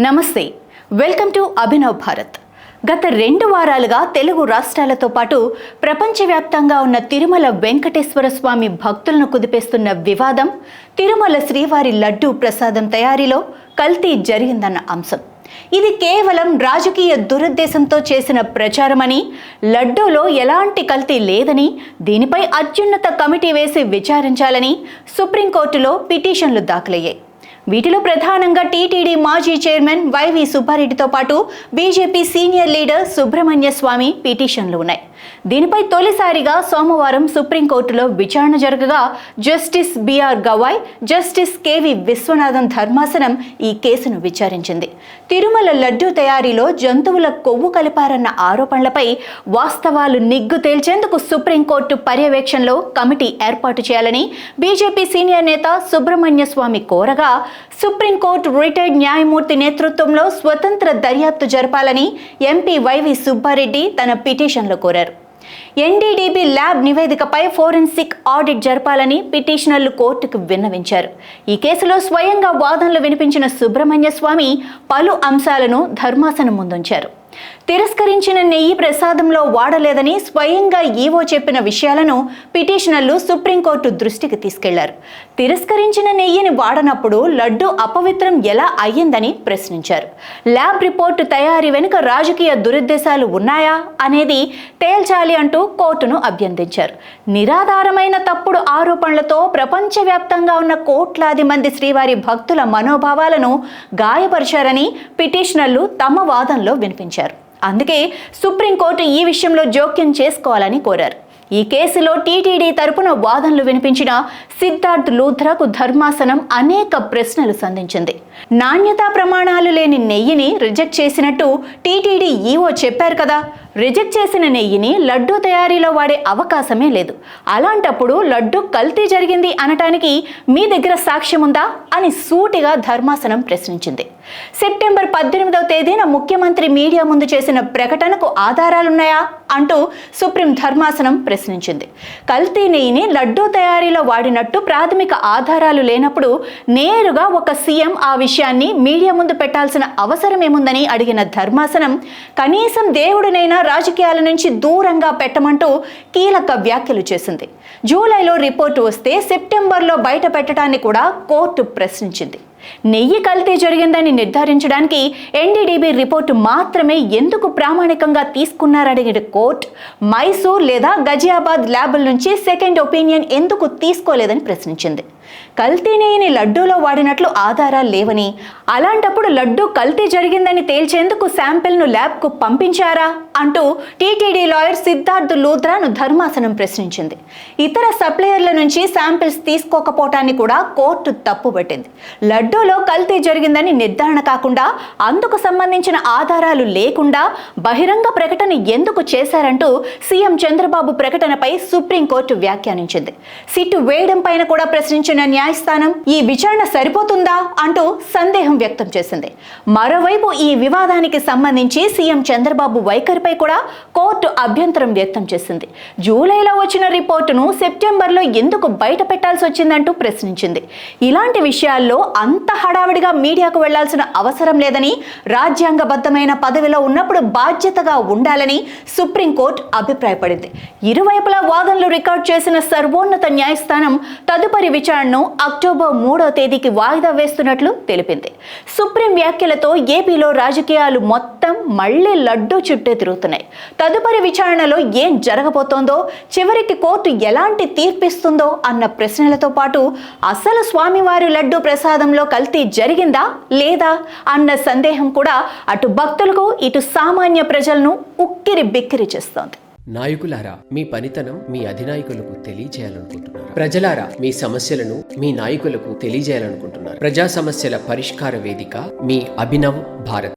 నమస్తే, welcome to Abhinav Bharat. గత 2 వారాలుగా తెలుగు రాష్ట్రాలతో పాటు ప్రపంచవ్యాప్తంగా ఉన్న తిరుమల వెంకటేశ్వర స్వామి భక్తులను కుదిపేస్తున్న వివాదం తిరుమల శ్రీవారి లడ్డూ ప్రసాదం తయారీలో కల్తీ జరిగిందన్న అంశం. ఇది కేవలం రాజకీయ దురుద్దేశంతో చేసిన ప్రచారమని, లడ్డూలో ఎలాంటి కల్తీ లేదని, దీనిపై అత్యున్నత కమిటీ వేసి విచారించాలని సుప్రీంకోర్టులో పిటిషన్లు దాఖలయ్యాయి. వీటిలో ప్రధానంగా టీటీడీ మాజీ చైర్మన్ వైవి సుబ్బారెడ్డితో పాటు BJP senior leader Subrahmanya Swamy పిటిషన్లు ఉన్నాయి. దీనిపై తొలిసారిగా సోమవారం సుప్రీంకోర్టులో విచారణ జరగగా justice B R Gavai, justice K V Viswanathan ధర్మాసనం ఈ కేసును విచారించింది. తిరుమల లడ్డూ తయారీలో జంతువుల కొవ్వు కలిపారన్న ఆరోపణలపై వాస్తవాలు నిగ్గు తేల్చేందుకు సుప్రీంకోర్టు పర్యవేక్షణలో కమిటీ ఏర్పాటు చేయాలని బీజేపీ సీనియర్ నేత సుబ్రహ్మణ్య స్వామి కోరగా, సుప్రీంకోర్టు రిటైర్డ్ న్యాయమూర్తి నేతృత్వంలో స్వతంత్ర దర్యాప్తు జరపాలని ఎంపీ వైవి సుబ్బారెడ్డి తన పిటిషన్లో కోరారు. ఎన్డీడీబీ ల్యాబ్ నివేదికపై ఫోరెన్సిక్ ఆడిట్ జరపాలని పిటిషనర్లు కోర్టుకు విన్నవించారు. ఈ కేసులో స్వయంగా వాదనలు వినిపించిన సుబ్రహ్మణ్య స్వామి పలు అంశాలను ధర్మాసనం ముందుంచారు. తిరస్కరించిన నెయ్యి ప్రసాదంలో వాడలేదని స్వయంగా ఈవో చెప్పిన విషయాలను పిటిషనర్లు సుప్రీంకోర్టు దృష్టికి తీసుకెళ్లారు. తిరస్కరించిన నెయ్యిని వాడనప్పుడు లడ్డు అపవిత్రం ఎలా అయ్యిందని ప్రశ్నించారు. ల్యాబ్ రిపోర్టు తయారీ వెనుక రాజకీయ దురుద్దేశాలు ఉన్నాయా అనేది తేల్చాలి అంటూ కోర్టును అభ్యర్థించారు. నిరాధారమైన తప్పుడు ఆరోపణలతో ప్రపంచవ్యాప్తంగా ఉన్న కోట్లాది మంది శ్రీవారి భక్తుల మనోభావాలను గాయపరిచారని పిటిషనర్లు తమ వాదనలో వినిపించారు. అందుకే సుప్రీంకోర్టు ఈ విషయంలో జోక్యం చేసుకోవాలని కోరారు. ఈ కేసులో టీటీడీ తరపున వాదనలు వినిపించిన సిద్ధార్థ్ లూథ్రాకు ధర్మాసనం అనేక ప్రశ్నలు సంధించింది. నాణ్యతా ప్రమాణాలు లేని నెయ్యిని రిజెక్ట్ చేసినట్టు టీటీడీ ఈవో చెప్పారు కదా. రిజెక్ట్ చేసిన నెయ్యిని లడ్డూ తయారీలో వాడే అవకాశమే లేదు. అలాంటప్పుడు లడ్డూ కల్తీ జరిగింది అనటానికి మీ దగ్గర సాక్ష్యం ఉందా అని సూటిగా ధర్మాసనం ప్రశ్నించింది. సెప్టెంబర్ 18వ తేదీన ముఖ్యమంత్రి మీడియా ముందు చేసిన ప్రకటనకు ఆధారాలున్నాయా అంటూ సుప్రీం ధర్మాసనం ప్రశ్నించింది. కల్తీ నెయ్యిని లడ్డూ తయారీలో వాడినట్టు ప్రాథమిక ఆధారాలు లేనప్పుడు నేరుగా ఒక సీఎం ఆ విషయాన్ని మీడియా ముందు పెట్టాల్సిన అవసరం ఏముందని అడిగిన ధర్మాసనం, కనీసం దేవుడినైనా రాజకీయాల నుంచి దూరంగా పెట్టమంటూ కీలక వ్యాఖ్యలు చేసింది. జూలైలో రిపోర్టు వస్తే సెప్టెంబర్లో బయట పెట్టడాన్ని కూడా కోర్టు ప్రశ్నించింది. నెయ్యి కల్తీ జరిగిందని నిర్ధారించడానికి ఎన్డీడీబీ రిపోర్టు మాత్రమే ఎందుకు ప్రామాణికంగా తీసుకున్నారడిగిన కోర్టు, మైసూర్ లేదా గజియాబాద్ ల్యాబుల నుంచి సెకండ్ ఒపీనియన్ ఎందుకు తీసుకోలేదని ప్రశ్నించింది. కల్తీ నెయ్యిని లడ్డూలో వాడినట్లు ఆధారాలు లేవని, అలాంటప్పుడు లడ్డూ కల్తీ జరిగిందని తేల్చేందుకు శాంపిల్ను ల్యాబ్కు పంపించారా అంటూ టీటీడీ లాయర్ సిద్ధార్థ్ లూథ్రాను ధర్మాసనం ప్రశ్నించింది. ఇతర సప్లయర్ల నుంచి శాంపిల్స్ తీసుకోకపోవటాన్ని కూడా కోర్టు తప్పుపట్టింది. లడ్డూలో కల్తీ జరిగిందని నిర్ధారణ కాకుండా, అందుకు సంబంధించిన ఆధారాలు లేకుండా బహిరంగ ప్రకటన ఎందుకు చేశారంటూ సీఎం చంద్రబాబు ప్రకటనపై సుప్రీంకోర్టు వ్యాఖ్యానించింది. సిట్టు వేయడం పైన కూడా ప్రశ్నించిన న్యాయస్థానం ఈ విచారణ సరిపోతుందా అంటూ సందేహం వ్యక్తం చేసింది. మరోవైపు ఈ వివాదానికి సంబంధించి సీఎం చంద్రబాబు వైఖరిపై కూడా కోర్టు అభ్యంతరం వ్యక్తం చేసింది. జూలైలో వచ్చిన రిపోర్టును సెప్టెంబర్లో ఎందుకు బయట పెట్టాల్సి వచ్చిందంటూ ప్రశ్నించింది. ఇలాంటి విషయాల్లో అంత హడావిడిగా మీడియాకు వెళ్లాల్సిన అవసరం లేదని, రాజ్యాంగబద్ధమైన పదవిలో ఉన్నప్పుడు బాధ్యతగా ఉండాలని సుప్రీంకోర్టు అభిప్రాయపడింది. ఇరువైపులా వాదనలు రికార్డు చేసిన సర్వోన్నత న్యాయస్థానం తదుపరి విచారణను అక్టోబర్ 3వ తేదీకి వాయిదా వేస్తున్నట్లు తెలిపింది. సుప్రీం వ్యాఖ్యలతో ఏపీలో రాజకీయాలు మొత్తం మళ్లీ లడ్డూ చుట్టే తిరుగుతున్నాయి. తదుపరి విచారణలో ఏం జరగబోతోందో, చివరికి కోర్టు ఎలాంటి తీర్పిస్తుందో అన్న ప్రశ్నలతో పాటు అసలు స్వామివారి లడ్డూ ప్రసాదంలో కల్తీ జరిగిందా లేదా అన్న సందేహం కూడా అటు భక్తులకు ఇటు సామాన్య ప్రజలను ఉక్కిరి బిక్కిరి చేస్తోంది. నాయకులారా, మీ పనితనం మీ అధినాయకులకు తెలియజేయాలనుకుంటున్నారు. ప్రజలారా, మీ సమస్యలను మీ నాయకులకు తెలియజేయాలనుకుంటున్నారు. ప్రజా సమస్యల పరిష్కార వేదిక మీ అభినవ్ భారత్.